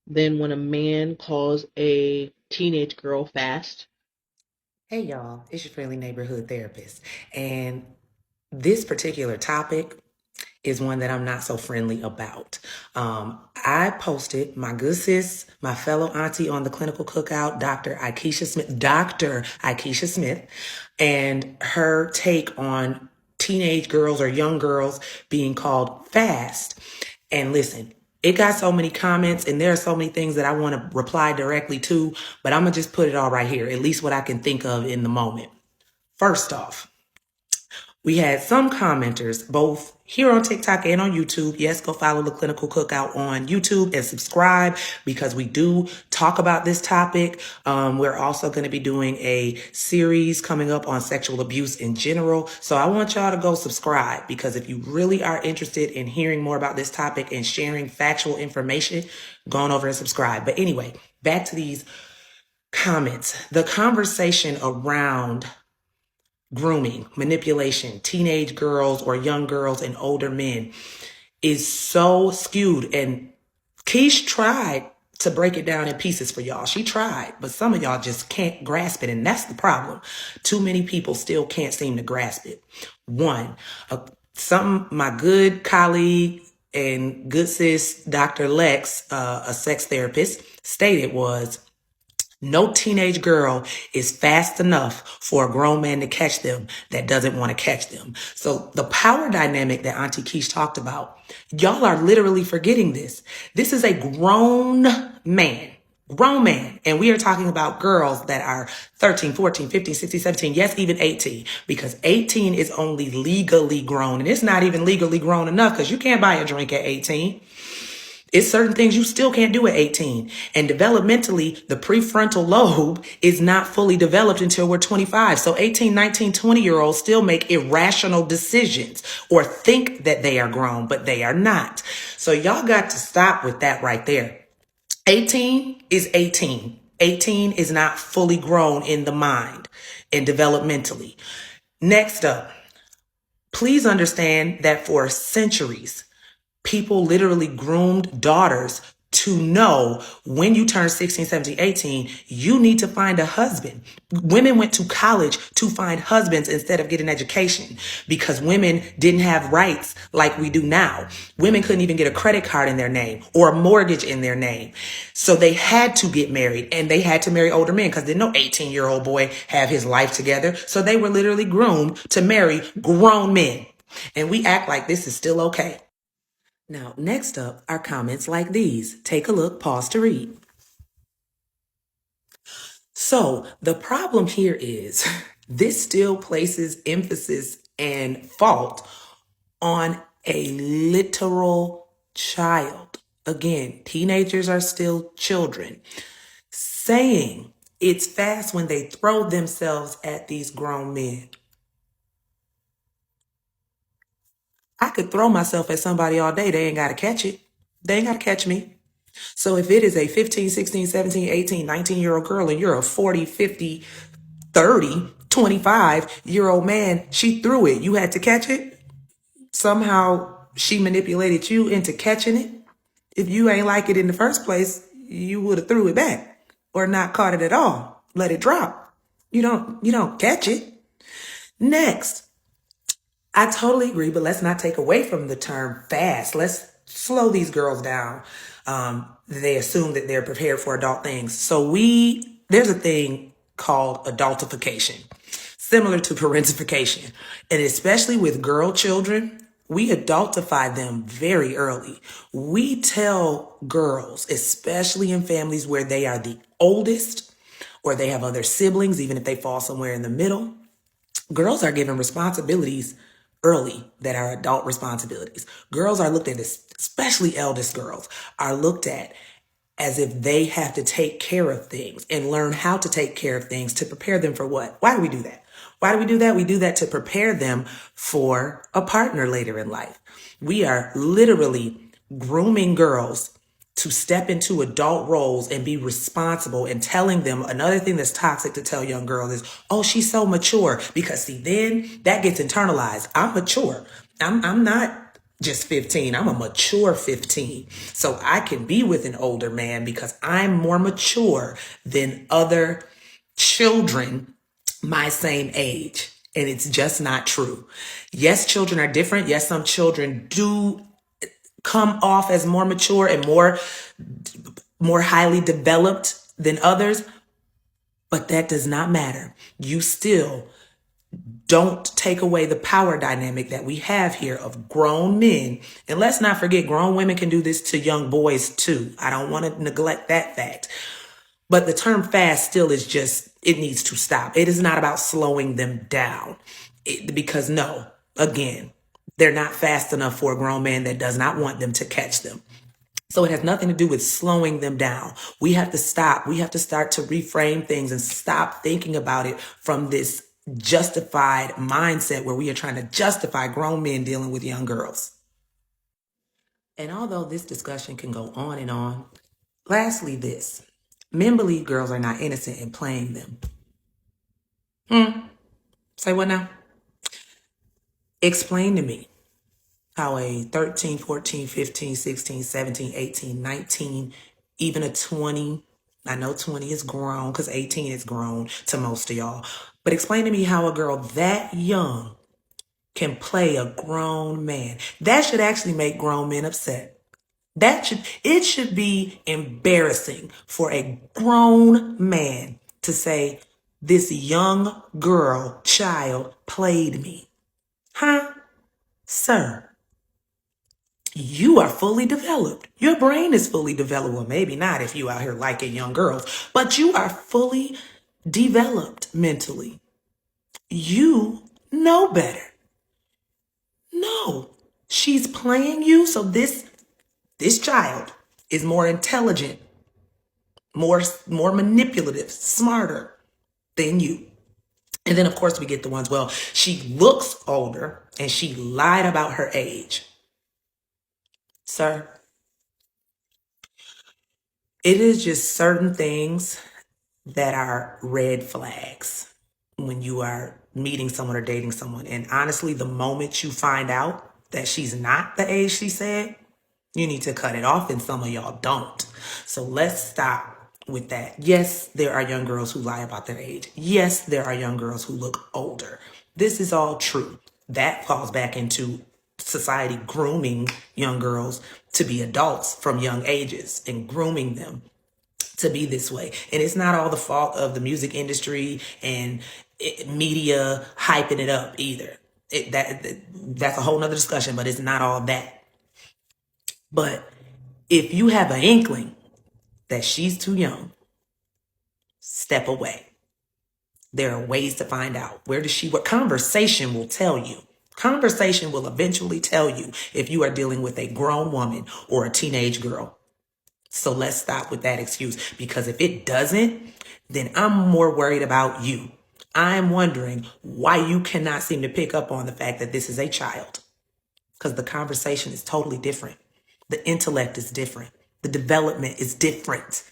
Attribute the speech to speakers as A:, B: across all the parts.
A: Then when a man calls a teenage girl fast.
B: Hey y'all, it's your friendly neighborhood therapist. And this particular topic is one that I'm not so friendly about. I posted my good sis, my fellow auntie on the clinical cookout, Dr. Ikesha Smith, and her take on teenage girls or young girls being called fast. And listen, it got so many comments and there are so many things that I want to reply directly to, but I'm going to just put it all right here, at least what I can think of in the moment. First off, we had some commenters both here on TikTok and on YouTube. Yes, go follow the Clinical Cookout on YouTube and subscribe because we do talk about this topic. We're also going to be doing a series coming up on sexual abuse in general. So I want y'all to go subscribe because if you really are interested in hearing more about this topic and sharing factual information, go on over and subscribe. But anyway, back to these comments. The conversation around grooming, manipulation, teenage girls or young girls and older men is so skewed. And Keish tried to break it down in pieces for y'all. She tried, but some of y'all just can't grasp it. And that's the problem. Too many people still can't seem to grasp it. One, my good colleague and good sis, Dr. Lex, a sex therapist, stated was, no teenage girl is fast enough for a grown man to catch them that doesn't want to catch them. So the power dynamic that Auntie Keish talked about, y'all are literally forgetting this. This is a grown man. And we are talking about girls that are 13, 14, 15, 16, 17, yes, even 18, because 18 is only legally grown. And it's not even legally grown enough because you can't buy a drink at 18. It's certain things you still can't do at 18. And developmentally, the prefrontal lobe is not fully developed until we're 25. So 18, 19, 20-year-olds still make irrational decisions or think that they are grown, but they are not. So y'all got to stop with that right there. 18 is 18. 18 is not fully grown in the mind and developmentally. Next up, please understand that for centuries, people literally groomed daughters to know when you turn 16, 17, 18, you need to find a husband. Women went to college to find husbands instead of getting education because women didn't have rights like we do now. Women couldn't even get a credit card in their name or a mortgage in their name. So they had to get married and they had to marry older men because didn't no 18-year-old boy have his life together. So they were literally groomed to marry grown men. And we act like this is still okay. Now, next up are comments like these. Take a look, pause to read. So the problem here is this still places emphasis and fault on a literal child. Again, teenagers are still children. Saying it's fast when they throw themselves at these grown men. I could throw myself at somebody all day. They ain't got to catch it. They ain't got to catch me. So if it is a 15, 16, 17, 18, 19-year-old girl and you're a 40, 50, 30, 25-year-old man, she threw it. You had to catch it. Somehow she manipulated you into catching it. If you ain't like it in the first place, you would have threw it back or not caught it at all. Let it drop. You don't catch it. Next, I totally agree, but let's not take away from the term fast. Let's slow these girls down. They assume that they're prepared for adult things. So there's a thing called adultification, similar to parentification. And especially with girl children, we adultify them very early. We tell girls, especially in families where they are the oldest or they have other siblings, even if they fall somewhere in the middle, girls are given responsibilities early that are adult responsibilities. Girls are looked at, especially eldest girls, are looked at as if they have to take care of things and learn how to take care of things to prepare them for what? Why do we do that? Why do we do that? We do that to prepare them for a partner later in life. We are literally grooming girls to step into adult roles and be responsible and telling them another thing that's toxic to tell young girls is, oh, she's so mature because see, then that gets internalized. I'm mature. I'm not just 15. I'm a mature 15. So I can be with an older man because I'm more mature than other children my same age. And it's just not true. Yes, children are different. Yes, some children do come off as more mature and more highly developed than others, but that does not matter. You still don't take away the power dynamic that we have here of grown men. And let's not forget, grown women can do this to young boys too. I don't want to neglect that fact. But the term fast still is just, it needs to stop. It is not about slowing them down. Because no, again, they're not fast enough for a grown man that does not want them to catch them. So it has nothing to do with slowing them down. We have to stop. We have to start to reframe things and stop thinking about it from this justified mindset where we are trying to justify grown men dealing with young girls. And although this discussion can go on and on, lastly, this. Men believe girls are not innocent in playing them. Say what now? Explain to me how a 13, 14, 15, 16, 17, 18, 19, even a 20, I know 20 is grown because 18 is grown to most of y'all, but explain to me how a girl that young can play a grown man. That should actually make grown men upset. It should be embarrassing for a grown man to say, this young girl, child, played me. Huh? Sir, you are fully developed. Your brain is fully developed. Well, maybe not if you out here liking young girls, but you are fully developed mentally. You know better. No, she's playing you. So this child is more intelligent, more manipulative, smarter than you. And then, of course, we get the ones, well, she looks older and she lied about her age. Sir, it is just certain things that are red flags when you are meeting someone or dating someone. And honestly, the moment you find out that she's not the age she said, you need to cut it off, and some of y'all don't. So let's stop with that. Yes, there are young girls who lie about their age. Yes, there are young girls who look older. This is all true. That falls back into society grooming young girls to be adults from young ages and grooming them to be this way. And it's not all the fault of the music industry and media hyping it up either. That's a whole nother discussion, but it's not all that. But if you have an inkling that she's too young, step away. There are ways to find out. Where does she work? Conversation will tell you. Conversation will eventually tell you if you are dealing with a grown woman or a teenage girl. So let's stop with that excuse, because if it doesn't, then I'm more worried about you. I'm wondering why you cannot seem to pick up on the fact that this is a child, because the conversation is totally different. The intellect is different. The development is different.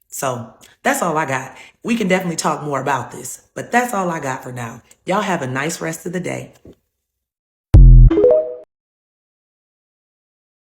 B: So that's all I got. We can definitely talk more about this, but that's all I got for now. Y'all have a nice rest of the day.